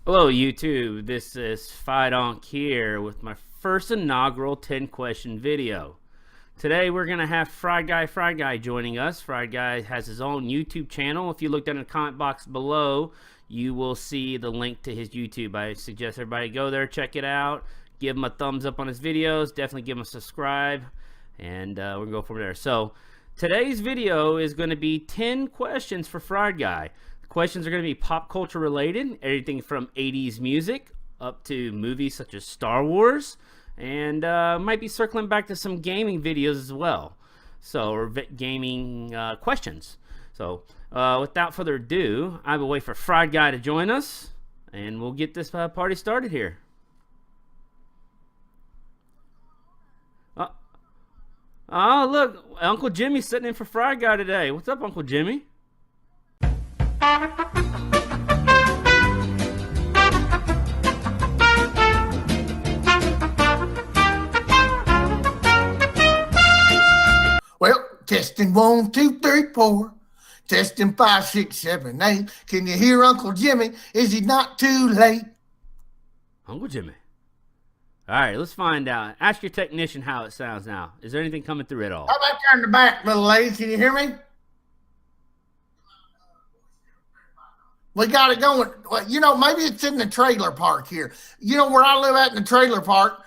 Hello YouTube, this is Friedguy here with my first inaugural 10-question video. Today we're going to have Friedguy Friedguy joining us. Friedguy has his own YouTube channel. If you look down in the comment box below, you will see the link to his YouTube. I suggest everybody go there, check it out, give him a thumbs up on his videos, definitely give him a subscribe, and we're going to go from there. So today's video is going to be 10 questions for Friedguy. Questions are going to be pop culture related, everything from 80s music up to movies such as Star Wars, and might be circling back to some gaming videos as well, or gaming questions. So without further ado, I will wait for Friedguy to join us, and we'll get this party started here. Oh, look, Uncle Jimmy's sitting in for Friedguy today. What's up, Uncle Jimmy? Well, testing 1, 2, 3, 4. Testing 5, 6, 7, 8. Can you hear Uncle Jimmy? Is he not too late? Uncle Jimmy. All right, let's find out. Ask your technician how it sounds now. Is there anything coming through at all? How about turn the back, little lady? Can you hear me? We got it going. Well, you know, maybe it's in the trailer park here. You know, where I live at in the trailer park,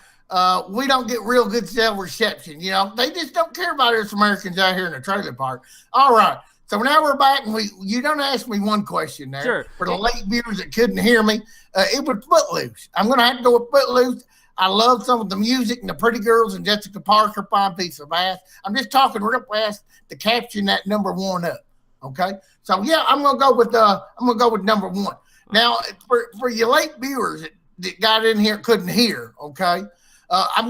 we don't get real good cell reception. You know, they just don't care about us Americans out here in the trailer park. All right. So now we're back, and you don't ask me one question there. Sure. For the late viewers that couldn't hear me, it was Footloose. I'm going to have to go with Footloose. I love some of the music and the pretty girls and Jessica Parker, fine piece of ass. I'm just talking real fast to caption that number one up. Okay, so yeah, I'm gonna go with number one. Now, for you late viewers that got in here couldn't hear, okay, I'm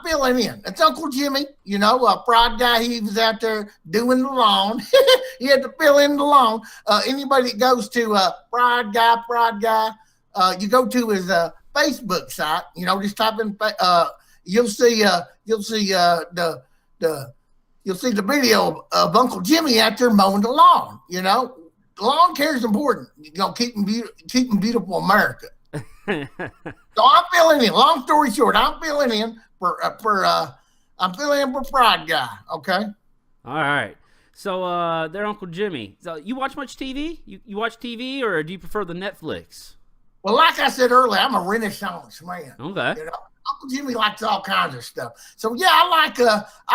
filling in. It's Uncle Jimmy, you know, a Friedguy. He was out there doing the lawn. He had to fill in the lawn. Anybody that goes to Friedguy, you go to his Facebook site. You know, just type in. You'll see the video of Uncle Jimmy out there mowing the lawn. You know, the lawn care is important. You know, keeping beautiful America. So I'm filling in. Long story short, I'm filling in for Friedguy. Okay. All right. So there, Uncle Jimmy. So you watch much TV? You watch TV, or do you prefer the Netflix? Well, like I said earlier, I'm a Renaissance man. Okay. You know, Uncle Jimmy likes all kinds of stuff. So yeah, I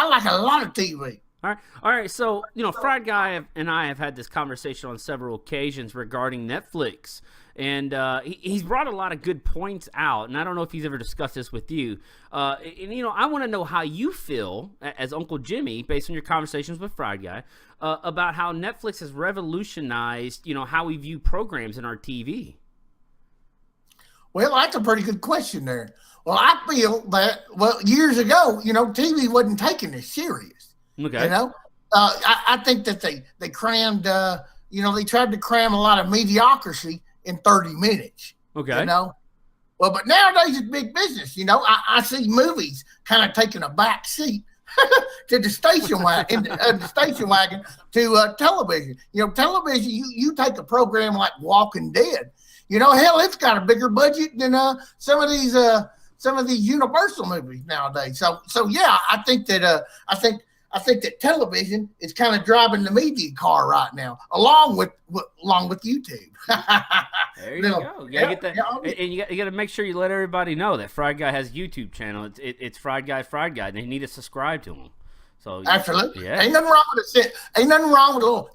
like a lot of TV. All right. So you know, Friedguy and I have had this conversation on several occasions regarding Netflix, and he's brought a lot of good points out. And I don't know if he's ever discussed this with you. And you know, I want to know how you feel as Uncle Jimmy, based on your conversations with Friedguy, about how Netflix has revolutionized, you know, how we view programs in our TV. Well, that's a pretty good question there. Well, I feel that, years ago, you know, TV wasn't taken this serious. Okay. You know, I think that they crammed, you know, they tried to cram a lot of mediocrity in 30 minutes. Okay. You know, well, but nowadays it's big business. You know, I see movies kind of taking a back seat to the station wagon, to television. You know, television, you take a program like Walking Dead. You know, hell, it's got a bigger budget than some of these Universal movies nowadays. So yeah, I think that television is kind of driving the media car right now, along with YouTube. There you go. You gotta get that, and you got to make sure you let everybody know that Friedguy has a YouTube channel. It's Friedguy Friedguy, and they need to subscribe to him. So absolutely, yeah. Ain't nothing wrong with it. Ain't nothing wrong with a little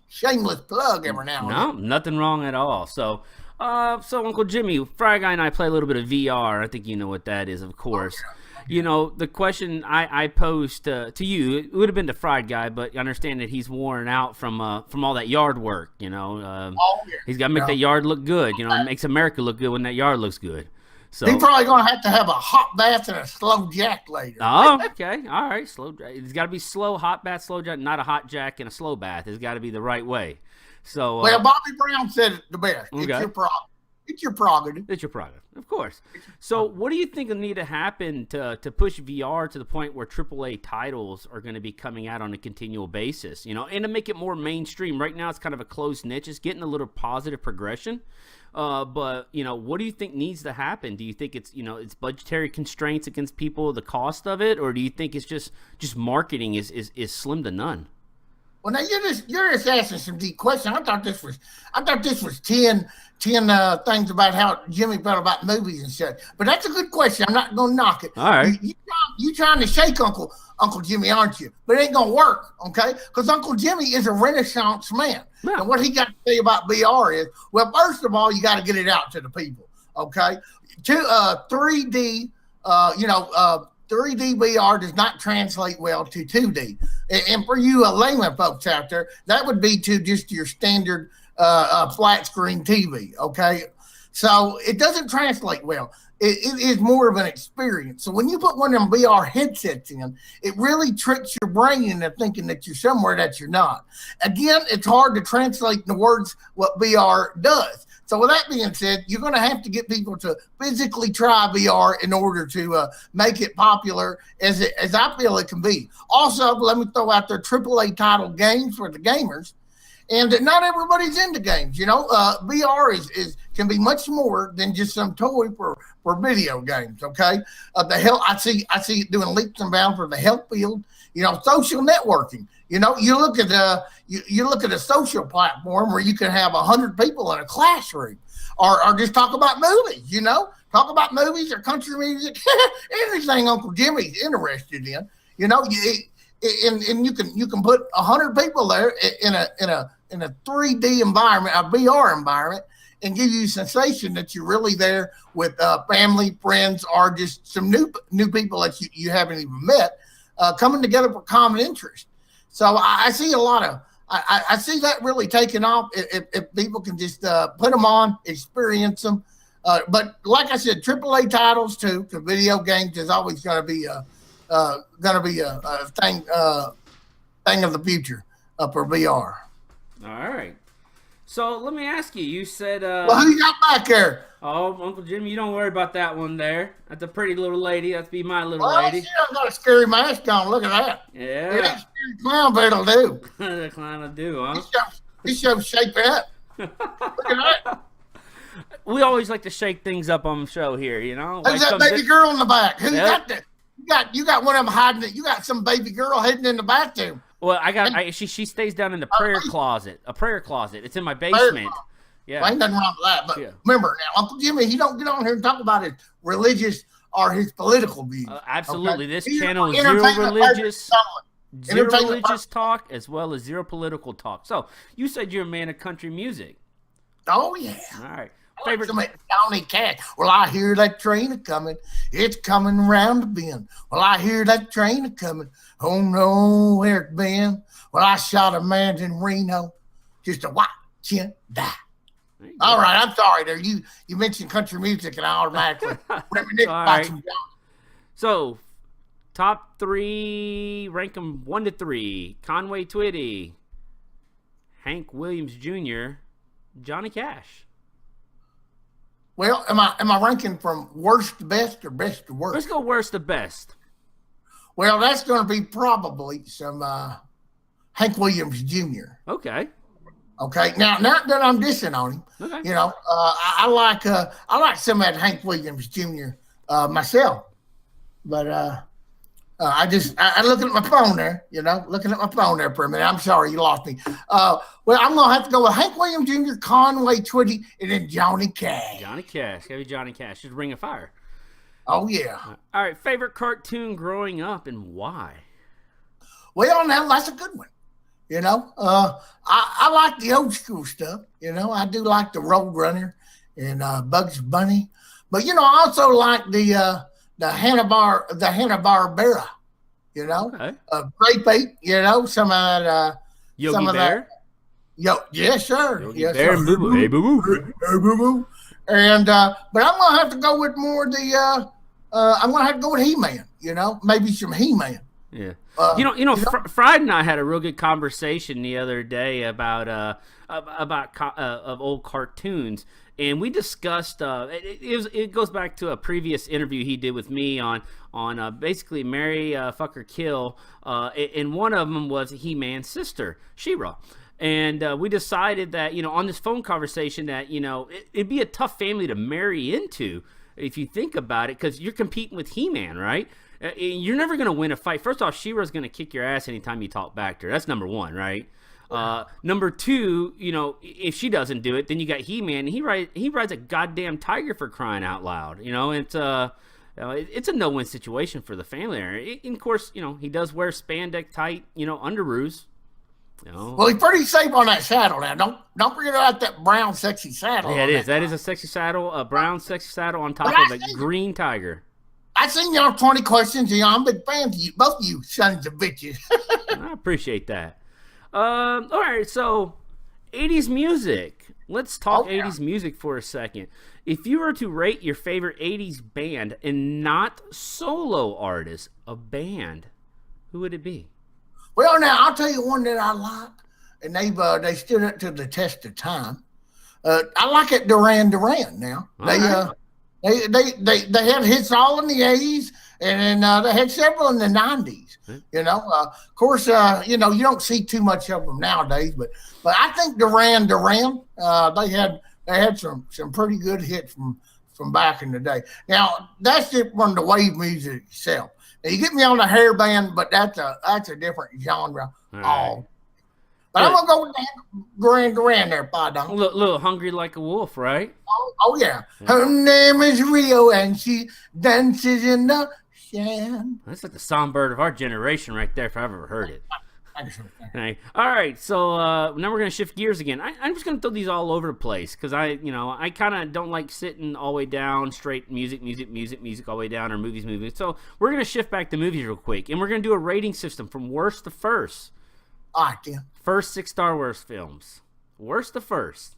shameless plug every now and then. No, nothing wrong at all. So Uncle Jimmy, Friedguy and I play a little bit of VR. I think you know what that is, of course. Oh, yeah. You know, the question I posed to you, it would have been to Friedguy, but I understand that he's worn out from all that yard work. You know, he's got to make that yard look good. You know, it makes America look good when that yard looks good. So he's probably going to have a hot bath and a slow jack later. Oh, okay, all right, slow. It's got to be slow, hot bath, slow jack, not a hot jack and a slow bath. It's got to be the right way. So well, Bobby Brown said it the best. Okay. It's your problem. It's your prerogative. It's your prerogative, of course. So what do you think will need to happen to push VR to the point where AAA titles are going to be coming out on a continual basis, you know, and to make it more mainstream? Right now it's kind of a closed niche. It's getting a little positive progression. But, you know, what do you think needs to happen? Do you think it's, you know, it's budgetary constraints against people, the cost of it, or do you think it's just marketing is slim to none? Well, now you're just asking some deep questions. I thought this was 10 things about how Jimmy felt about movies and shit. But that's a good question. I'm not going to knock it. All right. You trying to shake Uncle Jimmy, aren't you? But it ain't going to work, okay? Because Uncle Jimmy is a Renaissance man. Yeah. And what he got to say about VR is, well, first of all, you got to get it out to the people, okay? 3D, 3D VR does not translate well to 2D. And for you layman folks out there, that would be to just your standard flat screen TV, okay? So it doesn't translate well. It is more of an experience. So when you put one of them VR headsets in, it really tricks your brain into thinking that you're somewhere that you're not. Again, it's hard to translate in the words what VR does. So with that being said, you're going to have to get people to physically try VR in order to make it popular as I feel it can be. Also, let me throw out there AAA title games for the gamers. And not everybody's into games, you know. VR can be much more than just some toy for video games. Okay, I see it doing leaps and bounds for the health field. You know, social networking. You know, you look at a social platform where you can have 100 people in a classroom, or just talk about movies. You know, talk about movies or country music, anything Uncle Jimmy's interested in. You know, and you can put 100 people there in a 3D environment, a VR environment, and give you a sensation that you're really there with family, friends, or just some new people that you haven't even met, coming together for common interest. So I see a lot of, I see that really taking off if people can just put them on, experience them. But like I said, AAA titles too, because video games is always going to be a thing of the future for VR. All right. So let me ask you. You said, well, who you got back there? Oh, Uncle Jimmy, you don't worry about that one there. That's a pretty little lady. That's be my little well, lady. She done got a scary mask on. Look at that. Yeah. It ain't scary clown, but it'll do. The clown will do, huh? He shows shape up. Look at that. We always like to shake things up on the show here, you know. Who's that baby girl in the back? Who got that? You got one of them hiding it. You got some baby girl hidden in the bathroom. Well, she stays down in the prayer closet. A prayer closet. It's in my basement. Yeah. Well, ain't nothing wrong with that. But remember now, Uncle Jimmy, he don't get on here and talk about his religious or his political views. Absolutely. Okay? This channel is zero religious talk as well as zero political talk. So you said you're a man of country music. Oh yeah. All right. Favorite Johnny Cash. Well, I hear that train a coming. It's coming round the bend. Well, I hear that train a coming. Oh no, where it been? Well, I shot a man in Reno just to watch him die. All right, I'm sorry there. You mentioned country music and I automatically reminisce about some Johnny. So, top 3, rank them 1 to 3. Conway Twitty, Hank Williams Jr., Johnny Cash. Well, am I ranking from worst to best or best to worst? Let's go worst to best. Well, that's going to be probably some Hank Williams Jr. Okay. Okay. Now, not that I'm dissing on him. Okay. You know, I like some of that Hank Williams Jr. Myself, but I looking at my phone there. You know, looking at my phone there for a minute. I'm sorry, you lost me. Well, I'm gonna have to go with Hank Williams Jr., Conway Twitty, and then Johnny Cash. Johnny Cash, gotta be Johnny Cash. Just Ring of Fire. Oh yeah. All right, favorite cartoon growing up and why? Well, now that's a good one. You know, I like the old school stuff. You know, I do like the Roadrunner and Bugs Bunny, but you know, I also like the Hanna-Barbera. You know, okay. Grape Ape. You know, some of that. Yogi some of Bear. Yes, sir. Yogi yes, Bear. Sir. Hey, boo boo. Hey, boo boo. And but I'm gonna have to go with more I'm gonna have to go with He-Man. You know, maybe some He-Man. Yeah. Fried and I had a real good conversation the other day about of old cartoons, and we discussed. It goes back to a previous interview he did with me on basically Marry, Fuck or Kill, and one of them was He-Man's sister, She-Ra. And we decided that, on this phone conversation that, it'd be a tough family to marry into if you think about it, because you're competing with He-Man, right? You're never going to win a fight. First off, She-Ra's going to kick your ass anytime you talk back to her. That's number one, right? Number two, if she doesn't do it, then you got He-Man. And he rides a goddamn tiger, for crying out loud. It's a no-win situation for the family. And of course, he does wear spandex tight, underoos. Well, he's pretty safe on that saddle now. Don't forget about that brown sexy saddle. Yeah, it is. That is a sexy saddle, a brown sexy saddle on top of a green tiger. I seen y'all 20 questions. I'm a big fan of you, both of you sons of bitches. I appreciate that. All right, so 80s music. Let's talk 80s music for a second. If you were to rate your favorite 80s band and not solo artist, a band, who would it be? Well, now I'll tell you one that I like, and they stood up to the test of time. I like it, Duran Duran. Now they had hits all in the 80s, and then they had several in the 90s. Of course, you don't see too much of them nowadays, but I think Duran Duran, they had some pretty good hits from back in the day. Now that's just from the wave music itself. Now, you get me on the hair band, but that's a different genre. Right. But I'm gonna go with Duran Duran there, Padon. A little hungry like a wolf, right? Oh yeah. Her name is Rio, and she dances in the sand. That's like the songbird of our generation, right there. If I've ever heard it. Right. All right, so now we're gonna shift gears again. I'm just gonna throw these all over the place because I kind of don't like sitting all the way down straight music all the way down, or movies. So we're gonna shift back to movies real quick, and we're gonna do a rating system from worst to first. All right, then. First 6 Star Wars films, worst to first.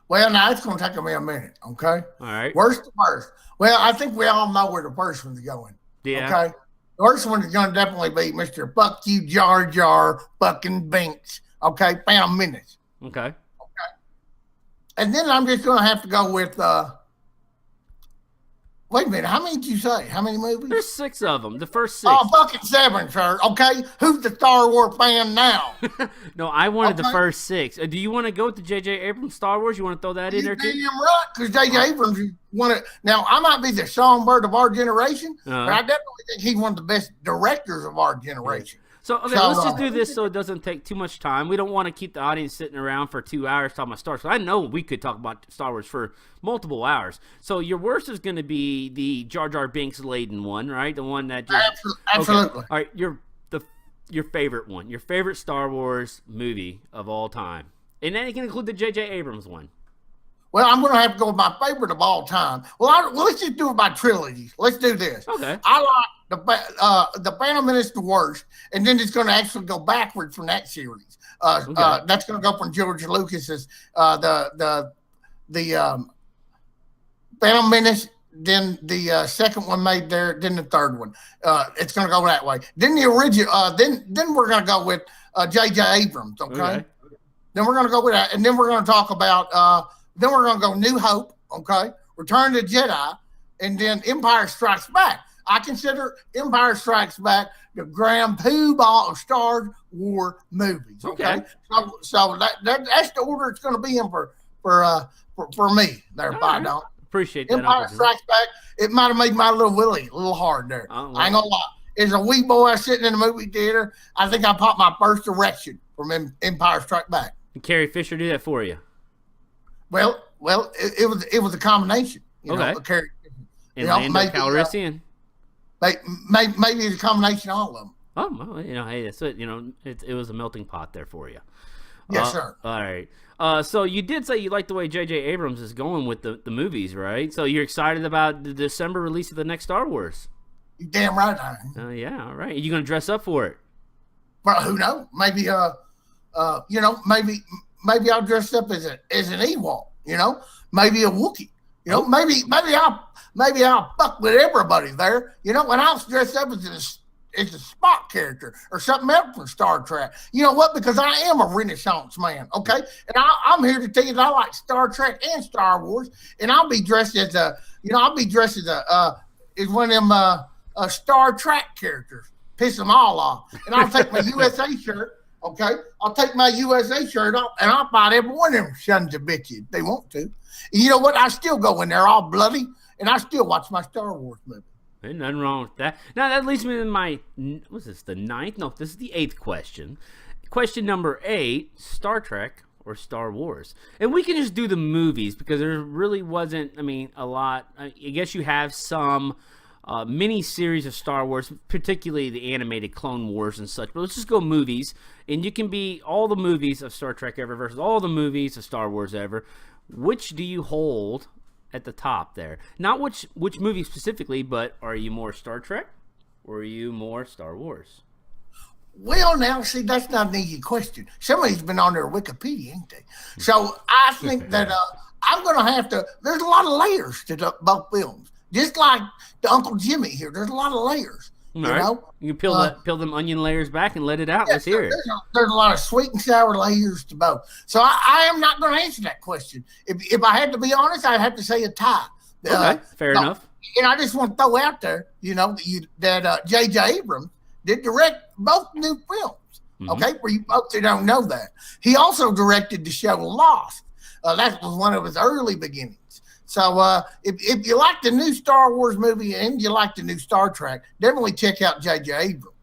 Well, now it's gonna take me a minute, okay? All right. Worst to first. Well, I think we all know where the first one's going. Yeah. Okay. The first one is going to definitely be Mr. Fuck You, Jar Jar, fucking Binks. Okay, Phantom Menace. Okay. And then I'm just going to have to go with, wait a minute, how many did you say? How many movies? There's 6 of them. The first 6. Oh, fucking 7, sir. Okay, who's the Star Wars fan now? No, I wanted the first 6. Do you want to go with the J.J. Abrams Star Wars? You want to throw that in there too? Damn right, because J.J. Abrams wanted. Now, I might be the songbird of our generation, but I definitely think he's one of the best directors of our generation. So, let's just do this so it doesn't take too much time. We don't want to keep the audience sitting around for 2 hours talking about Star Wars. I know we could talk about Star Wars for multiple hours. So your worst is going to be the Jar Jar Binks laden one, right? The one that just... Absolutely. Okay. All right, your favorite one, your favorite Star Wars movie of all time. And then you can include the J.J. Abrams one. Well, I'm going to have to go with my favorite of all time. Well, let's just do it by trilogies. Let's do this. Okay. I like the Phantom Menace the worst, and then it's going to actually go backwards from that series. That's going to go from George Lucas's the Phantom Menace, then the second one made there, then the third one. It's going to go that way. Then the original. Then we're going to go with J.J. Abrams. Okay. Then we're going to go with that, and then we're going to talk about. Then we're going to go New Hope, okay? Return of the Jedi, and then Empire Strikes Back. I consider Empire Strikes Back the grand poobah of Star Wars movies, okay? So that's the order it's going to be in for me there, right. Don't. Appreciate that. Empire Strikes Back, it might have made my little Willie a little hard there. I ain't going to lie. As a wee boy sitting in the movie theater, I think I popped my first erection from Empire Strikes Back. And Carrie Fisher do that for you? Well, it was a combination. You know, and Lando Calrissian. Maybe it's a combination of all of them. Oh, well, hey, that's it. It was a melting pot there for you. Yes, sir. All right. So you did say you like the way J.J. Abrams is going with the movies, right? So you're excited about the December release of the next Star Wars? You're damn right I am. Yeah, all right. Are you going to dress up for it? Well, who knows? Maybe maybe I'll dress up as an Ewok, maybe a Wookiee, maybe I'll fuck with everybody there. When I was dressed up as it's a Spock character or something else from Star Trek. You know what? Because I am a Renaissance man, okay? And I'm here to tell you that I like Star Trek and Star Wars, and I'll be dressed as is one of them Star Trek characters. Piss them all off. And I'll take my USA shirt, okay? I'll take my USA shirt off, and I'll fight every one of them sons of bitches if they want to. And you know what? I still go in there all bloody, and I still watch my Star Wars movie. Ain't nothing wrong with that. Now, that leads me to my, what's this, the 9th? No, this is the 8th question. Question number 8, Star Trek or Star Wars? And we can just do the movies because there really wasn't, a lot. I guess you have some mini series of Star Wars, particularly the animated Clone Wars and such. But let's just go movies. And you can be all the movies of Star Trek ever versus all the movies of Star Wars ever. Which do you hold at the top there? Not which movie specifically, but are you more Star Trek or are you more Star Wars? Well, now, see, that's not an easy question. Somebody's been on their Wikipedia, ain't they? So I think that I'm going to have to, there's a lot of layers to both films. Just like the Uncle Jimmy here, there's a lot of layers. You know? You can peel them onion layers back and let it out. Let's hear it. There's a lot of sweet and sour layers to both. So I am not going to answer that question. If I had to be honest, I'd have to say a tie. Okay, fair enough. And I just want to throw out there, that J.J. Abrams did direct both new films. Mm-hmm. Okay, for you folks who don't know that. He also directed the show Lost. That was one of his early beginnings. So if you like the new Star Wars movie and you like the new Star Trek, definitely check out J.J. Abrams.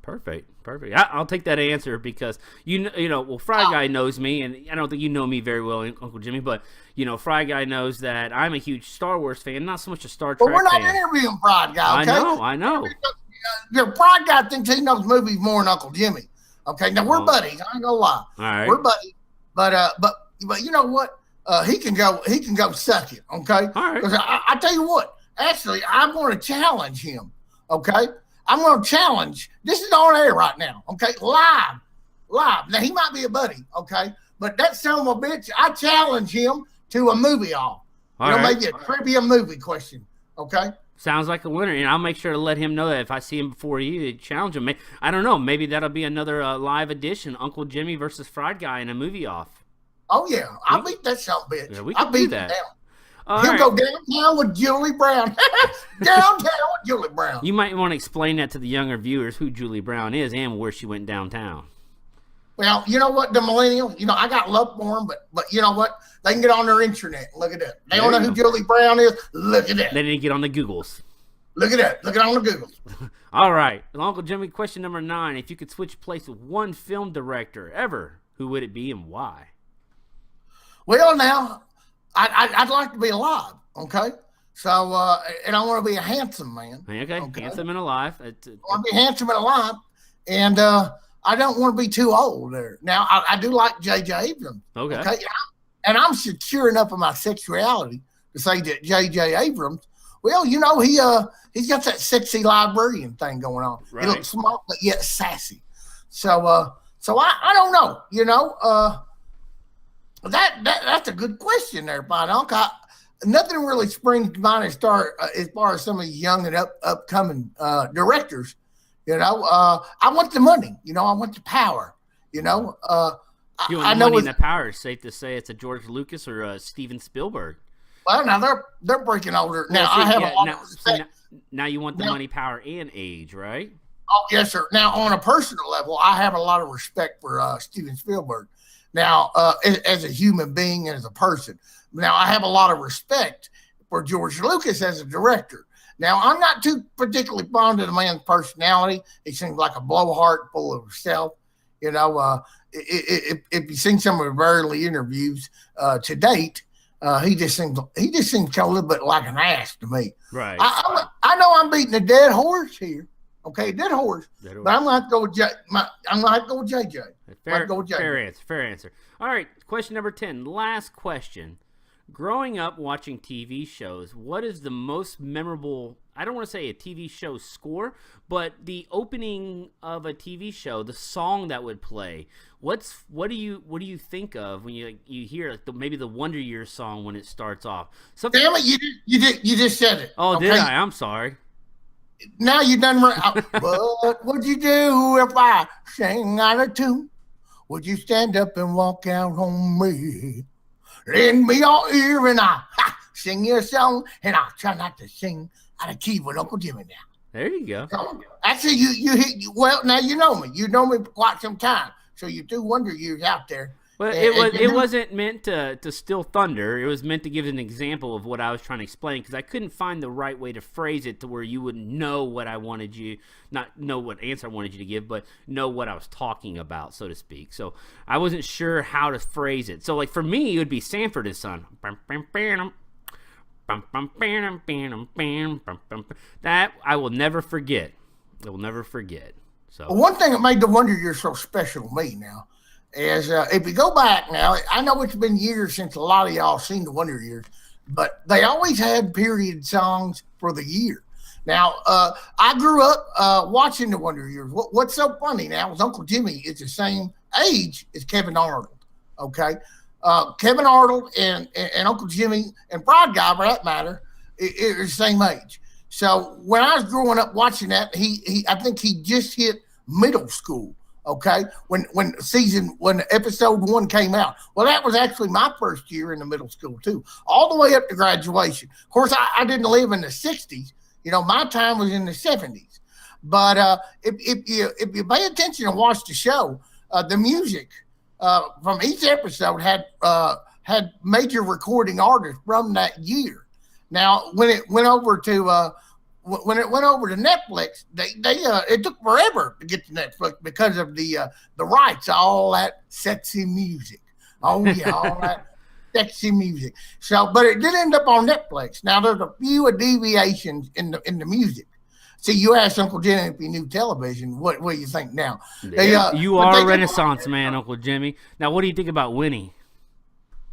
Perfect. I'll take that answer because Fry Guy knows me, and I don't think you know me very well, Uncle Jimmy, but Friedguy knows that I'm a huge Star Wars fan, not so much a Star Trek fan. But we're not interviewing Friedguy, okay? I know. Friedguy thinks he knows movies more than Uncle Jimmy. Okay, now we're buddies. I ain't gonna lie. All right. We're buddies. But you know what? He can go suck it. Okay. All right. Because I tell you what. Actually, I'm going to challenge him. Okay. I'm going to challenge. This is on air right now. Okay. Live. Now he might be a buddy. Okay. But that son of a bitch, I challenge him to a movie off. Maybe a trivia movie question. Okay. Sounds like a winner, and I'll make sure to let him know that if I see him before you, challenge him. I don't know. Maybe that'll be another live edition, Uncle Jimmy versus Friedguy in a movie off. Oh, yeah. I'll beat that son of a bitch. Yeah, we can do that. He'll go downtown with Julie Brown. Downtown with Julie Brown. You might want to explain that to the younger viewers who Julie Brown is and where she went downtown. Well, you know what, the millennials, I got love for them, but you know what? They can get on their internet and look at that. They don't know who Julie Brown is. Look at that. They didn't get on the Googles. Look at that. Look at on the Googles. All right. Uncle Jimmy, question number 9. If you could switch place with one film director ever, who would it be and why? Well, now, I'd like to be alive, okay? So, and I want to be a handsome man. Okay. Handsome and alive. I want to be handsome and alive, and I don't want to be too old there. Now, I do like J.J. Abrams. Okay? And I'm secure enough of my sexuality to say that J.J. Abrams, well, he's got that sexy librarian thing going on. Right. He looks smart, but yet sassy. So I don't know, That's a good question there, Bonk. Nothing really springs to mind as far as some of the young and upcoming directors. I want the money. I want the power. You want the money and the power. It's safe to say it's a George Lucas or a Steven Spielberg. Well, now they're breaking older. Now I have a lot of respect. Now you want the money, power, and age, right? Oh yes, sir. Now on a personal level, I have a lot of respect for Steven Spielberg. Now, as a human being and as a person. Now, I have a lot of respect for George Lucas as a director. Now, I'm not too particularly fond of the man's personality. He seems like a blowhard full of himself. If you've seen some of his early interviews to date, he just seems kind of a little bit like an ass to me. Right. I know I'm beating a dead horse here. Okay, dead horse. But I'm gonna have to go with JJ. Fair answer. All right, question number 10. Last question. Growing up watching TV shows, what is the most memorable? I don't want to say a TV show score, but the opening of a TV show, the song that would play. What do you think of when you hear maybe the Wonder Years song when it starts off? Damn it! You just said it. Oh, okay. Did I? I'm sorry. Now you done right. What would you do if I sang out of tune? Would you stand up and walk out on me? Lend me your ear and I'll sing you a song, and I'll try not to sing out of key with Uncle Jimmy now. There you go. So, actually, well, now you know me. You know me for quite some time. So you do Wonder Years out there. Well, it wasn't meant to steal thunder. It was meant to give an example of what I was trying to explain, because I couldn't find the right way to phrase it to where you would know what I wanted you, not know what answer I wanted you to give, but know what I was talking about, so to speak. So I wasn't sure how to phrase it. So like for me, it would be Sanford and Son. That I will never forget. I will never forget. So one thing that made the Wonder Years so special to me now is if you go back now, I know it's been years since a lot of y'all seen the Wonder Years, but they always had period songs for the year. Now, I grew up watching the Wonder Years. What's so funny now is Uncle Jimmy is the same age as Kevin Arnold, okay? Kevin Arnold and Uncle Jimmy and Friedguy, for that matter, are the same age. So when I was growing up watching that, I think he just hit middle school. Okay, when episode 1 came out, well, that was actually my first year in the middle school too, all the way up to graduation. Of course, I didn't live in the '60s. You know, my time was in the '70s. But if you pay attention and watch the show, the music from each episode had major recording artists from that year. Now, when it went over to Netflix, it took forever to get to Netflix because of the rights, all that sexy music. Oh yeah, all that sexy music. So, but it did end up on Netflix. Now there's a few deviations in the music. See, you asked Uncle Jimmy if he knew television. What do you think now? You are a Renaissance man, Uncle Jimmy. Now, what do you think about Winnie?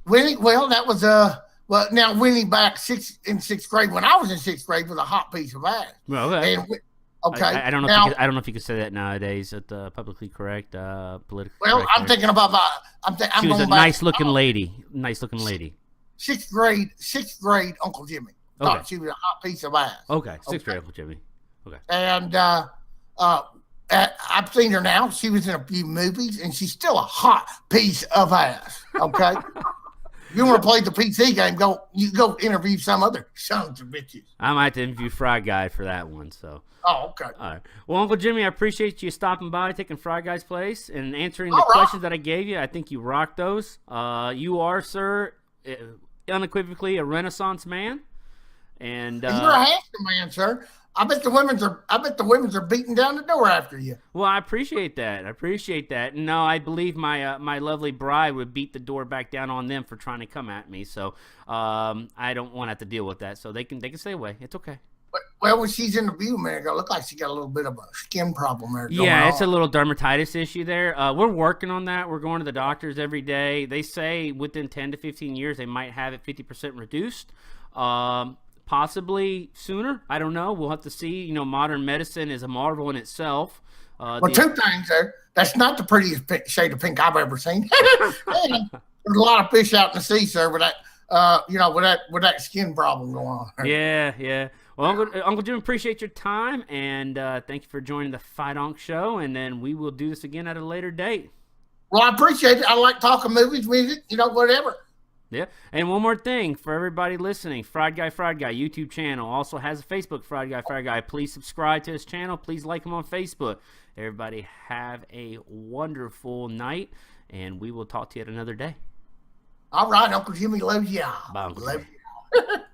Winnie, well, that was Well, now Winnie back in sixth grade when I was in sixth grade was a hot piece of ass. Well, okay. And, okay. I don't know. Now, I don't know if you could say that nowadays at the publicly correct, politically. Well, correct I'm thinking about. She was a nice looking lady. Nice looking lady. Sixth grade, Uncle Jimmy thought she was a hot piece of ass. Okay, sixth grade Uncle Jimmy. Okay. And I've seen her now. She was in a few movies, and she's still a hot piece of ass. Okay. If you want to play the PC game, go interview some other sons of bitches. I might have to interview Friedguy for that one. So. Oh, okay. All right. Well, Uncle Jimmy, I appreciate you stopping by, taking Friedguy's place, and answering the questions that I gave you. I think you rocked those. You are, sir, unequivocally a Renaissance man, and you're a handsome man, sir. I bet the women's are beating down the door after you. Well, I appreciate that. No, I believe my my lovely bride would beat the door back down on them for trying to come at me. So I don't want to have to deal with that. So they can stay away. It's okay. Well, when she's in the view, man, it look like she got a little bit of a skin problem there. Yeah, it's a little dermatitis issue there. We're working on that. We're going to the doctors every day. They say within 10 to 15 years they might have it 50% reduced. Possibly sooner. I don't know. We'll have to see. You know, modern medicine is a marvel in itself. Well, two things there. That's not the prettiest shade of pink I've ever seen. There's a lot of fish out in the sea, sir, with that, with that skin problem going on. Yeah. Well, Uncle Jim, appreciate your time, and thank you for joining the Fight Onk Show, and then we will do this again at a later date. Well, I appreciate it. I like talking movies, music, whatever. Yeah, and one more thing for everybody listening, Friedguy Friedguy YouTube channel also has a Facebook, Friedguy Friedguy. Please subscribe to his channel. Please like him on Facebook. Everybody have a wonderful night, and we will talk to you at another day. All right, Uncle Jimmy loves y'all. Bye, Uncle Jimmy. Love y'all.